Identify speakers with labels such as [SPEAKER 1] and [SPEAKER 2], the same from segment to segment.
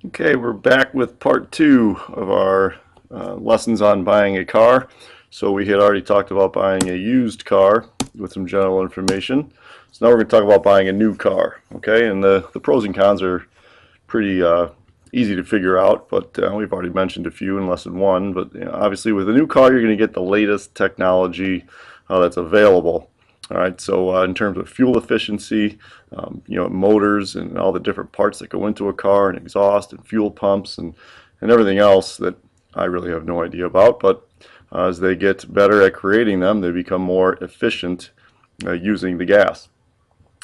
[SPEAKER 1] Okay, we're back with part two of our lessons on buying a car. So we had already talked about buying a used car with some general information. So now we're going to talk about buying a new car. Okay, and the pros and cons are pretty easy to figure out, but we've already mentioned a few in lesson one. But obviously, with a new car, you're going to get the latest technology that's available. All right, so in terms of fuel efficiency, motors and all the different parts that go into a car, and exhaust and fuel pumps and everything else that I really have no idea about. But as they get better at creating them, they become more efficient using the gas.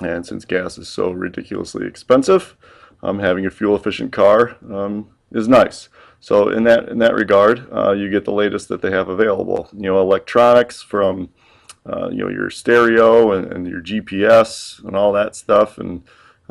[SPEAKER 1] And since gas is so ridiculously expensive, having a fuel efficient car is nice. So in that regard, you get the latest that they have available. Electronics from your stereo and your GPS and all that stuff, and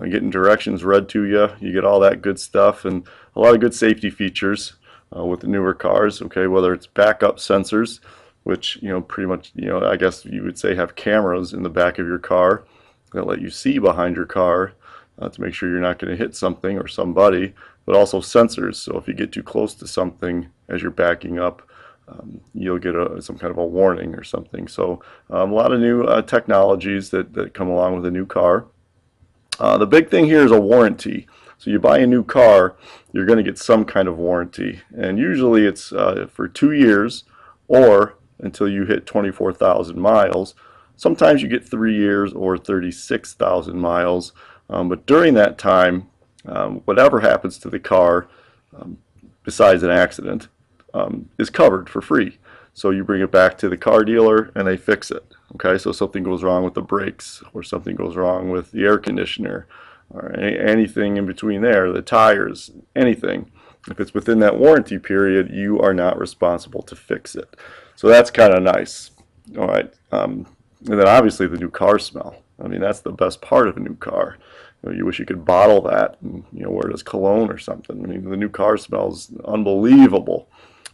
[SPEAKER 1] getting directions read to you. You get all that good stuff and a lot of good safety features with the newer cars. Okay, whether it's backup sensors, which pretty much I guess you would say have cameras in the back of your car that let you see behind your car to make sure you're not going to hit something or somebody, but also sensors. So if you get too close to something as you're backing up, you'll get some kind of a warning or something. So a lot of new technologies that come along with a new car. The big thing here is a warranty. So you buy a new car, you're going to get some kind of warranty, and usually it's for 2 years or until you hit 24,000 miles. Sometimes you get 3 years or 36,000 miles, but during that time, whatever happens to the car, besides an accident, is covered for free. So you bring it back to the car dealer and they fix it. Okay, so something goes wrong with the brakes or something goes wrong with the air conditioner or anything in between there, the tires, anything. If it's within that warranty period, you are not responsible to fix it. So that's kind of nice. All right. And then obviously the new car smell. I mean, that's the best part of a new car. You wish you could bottle that and wear it as cologne or something. I mean, the new car smells unbelievable.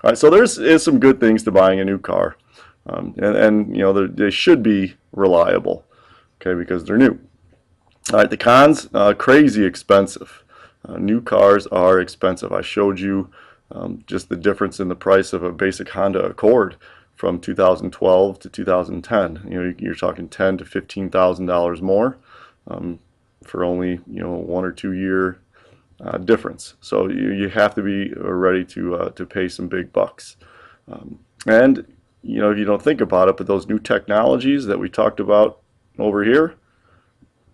[SPEAKER 1] All right, so is some good things to buying a new car, and they should be reliable, okay, because they're new. All right, the cons, crazy expensive. New cars are expensive. I showed you just the difference in the price of a basic Honda Accord from 2012 to 2010. You're talking $10,000 to $15,000 more for only 1 or 2 year difference. So you have to be ready to pay some big bucks. And if you don't think about it, but those new technologies that we talked about over here,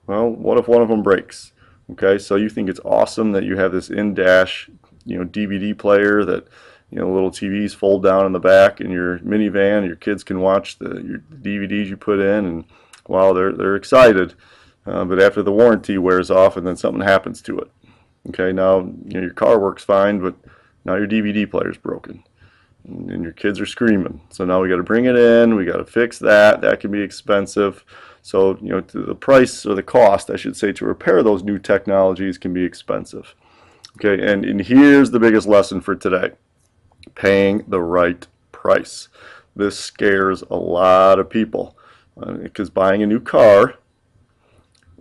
[SPEAKER 1] well, what if one of them breaks? Okay, so you think it's awesome that you have this in-dash, DVD player that little TVs fold down in the back in your minivan. Your kids can watch your DVDs you put in, and wow, they're excited. But after the warranty wears off, and then something happens to it. Okay, now your car works fine, but now your DVD player's broken, and your kids are screaming. So now we got to bring it in. We got to fix that. That can be expensive. So the price or the cost, I should say, to repair those new technologies can be expensive. Okay, and here's the biggest lesson for today: paying the right price. This scares a lot of people because buying a new car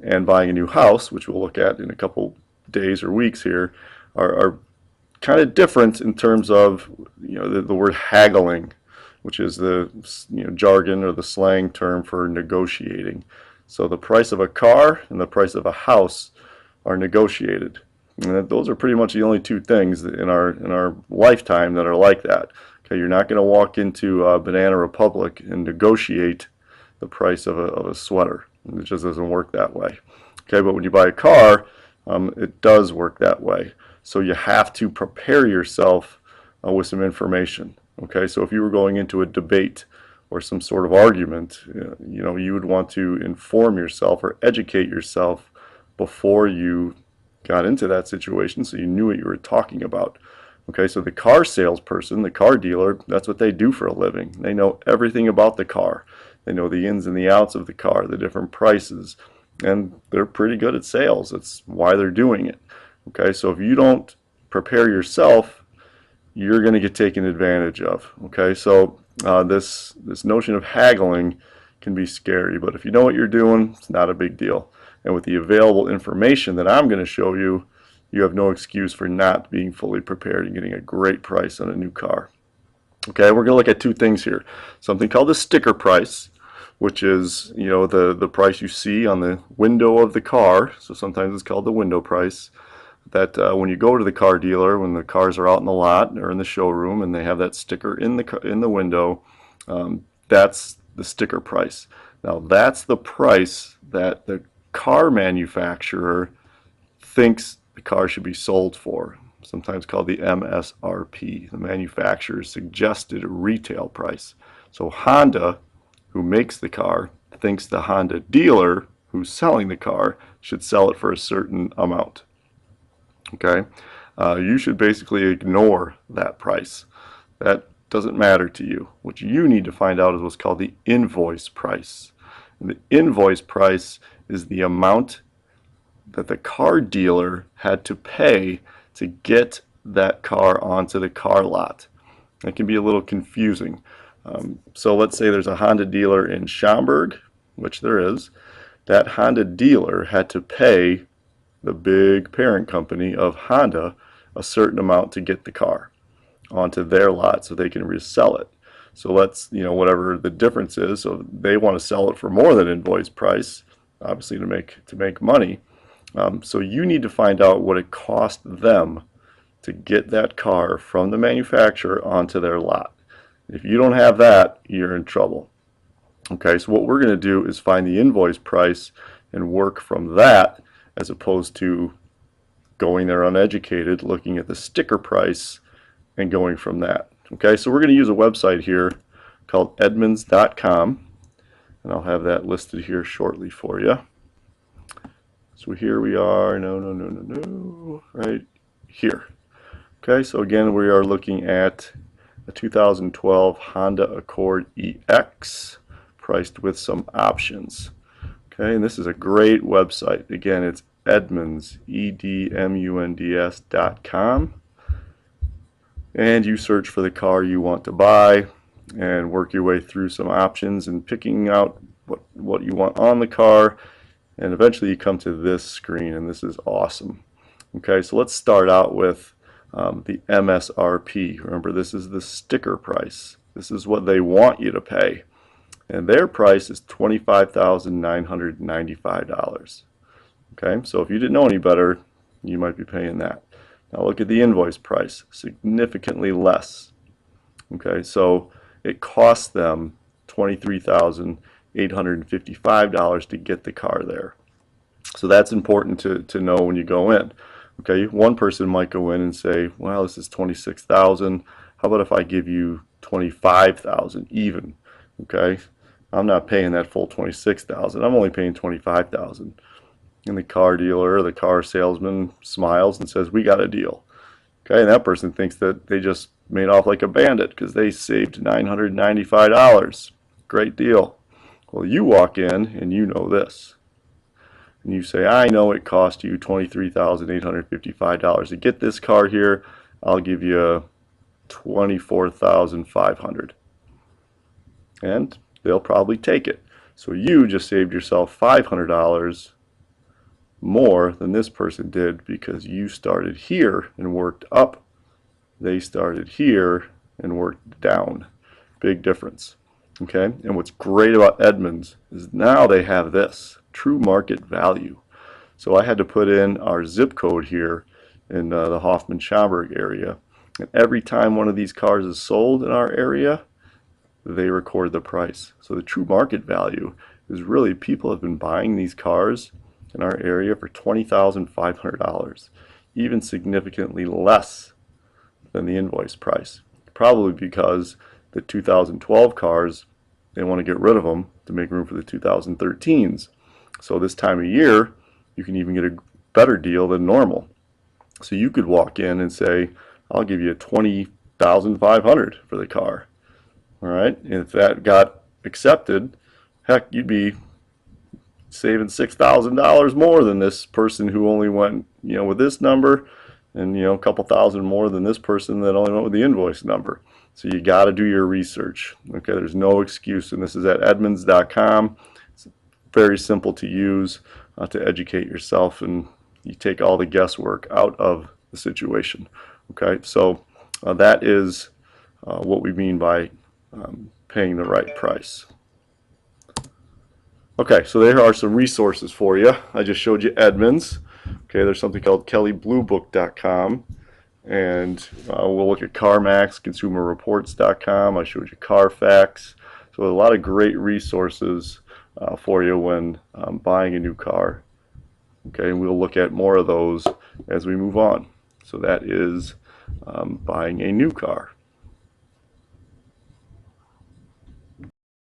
[SPEAKER 1] and buying a new house, which we'll look at in a couple days or weeks here, are kind of different in terms of the word haggling, which is the jargon or the slang term for negotiating. So the price of a car and the price of a house are negotiated. And those are pretty much the only two things in our lifetime that are like that. Okay, you're not going to walk into Banana Republic and negotiate the price of a sweater. It just doesn't work that way. Okay, but when you buy a car, it does work that way. So you have to prepare yourself with some information. Okay, so if you were going into a debate or some sort of argument, you would want to inform yourself or educate yourself before you got into that situation so you knew what you were talking about. Okay, so the car salesperson, the car dealer, that's what they do for a living. They know everything about the car. They know the ins and the outs of the car, the different prices, and they're pretty good at sales. That's why they're doing it. Okay, so if you don't prepare yourself, you're going to get taken advantage of. Okay, so this notion of haggling can be scary, but if you know what you're doing, it's not a big deal. And with the available information that I'm going to show you, you have no excuse for not being fully prepared and getting a great price on a new car. Okay, we're going to look at two things here. Something called the sticker price, which is, the price you see on the window of the car. So sometimes it's called the window price. That when you go to the car dealer, when the cars are out in the lot or in the showroom, and they have that sticker in the window, that's the sticker price. Now that's the price that the car manufacturer thinks the car should be sold for, sometimes called the MSRP, the manufacturer's suggested retail price. So Honda, who makes the car, thinks the Honda dealer who's selling the car should sell it for a certain amount. Okay, you should basically ignore that price. That doesn't matter to you. What you need to find out is what's called the invoice price. And the invoice price is the amount that the car dealer had to pay to get that car onto the car lot. It can be a little confusing. So let's say there's a Honda dealer in Schaumburg, which there is. That Honda dealer had to pay the big parent company of Honda a certain amount to get the car onto their lot so they can resell it. So let's, whatever the difference is, so they want to sell it for more than invoice price, obviously to make money. So you need to find out what it cost them to get that car from the manufacturer onto their lot. If you don't have that, you're in trouble. Okay, so what we're going to do is find the invoice price and work from that, as opposed to going there uneducated, looking at the sticker price and going from that. Okay, so we're going to use a website here called Edmunds.com, and I'll have that listed here shortly for you. So here we are, right here. Okay, so again, we are looking at a 2012 Honda Accord EX priced with some options. Okay, and this is a great website. Again, it's Edmunds, EDMUNDS.com. And you search for the car you want to buy and work your way through some options and picking out what you want on the car. And eventually you come to this screen, and this is awesome. Okay, so let's start out with the MSRP. Remember, this is the sticker price. This is what they want you to pay. And their price is $25,995. Okay, so if you didn't know any better, you might be paying that. Now look at the invoice price, significantly less. Okay, so it costs them $23,855 to get the car there. So that's important to know when you go in. Okay, one person might go in and say, well, this is $26,000. How about if I give you $25,000 even? Okay, I'm not paying that full $26,000. I'm only paying $25,000. And the car dealer or the car salesman smiles and says, we got a deal. Okay, and that person thinks that they just made off like a bandit because they saved $995. Great deal. Well, you walk in and you know this. And you say, I know it cost you $23,855 to get this car here. I'll give you $24,500. And they'll probably take it. So you just saved yourself $500 more than this person did because you started here and worked up. They started here and worked down. Big difference. Okay, and what's great about Edmunds is now they have this true market value. So I had to put in our zip code here in the Hoffman-Schaumburg area, and every time one of these cars is sold in our area, they record the price. So the true market value is really people have been buying these cars in our area for $20,500, even significantly less than the invoice price. Probably because the 2012 cars, they want to get rid of them to make room for the 2013s. So this time of year, you can even get a better deal than normal. So you could walk in and say, I'll give you $20,500 for the car. All right, and if that got accepted, heck, you'd be saving $6,000 more than this person who only went, with this number, and a couple thousand more than this person that only went with the invoice number. So you got to do your research. Okay, there's no excuse, and this is at Edmunds.com. It's very simple to use to educate yourself and you take all the guesswork out of the situation. Okay, so that is what we mean by paying the right price. Okay, so there are some resources for you. I just showed you Edmunds. Okay, there's something called kellybluebook.com, and we'll look at CarMax, consumerreports.com. I showed you Carfax. So a lot of great resources for you when buying a new car. Okay, and we'll look at more of those as we move on. So that is buying a new car.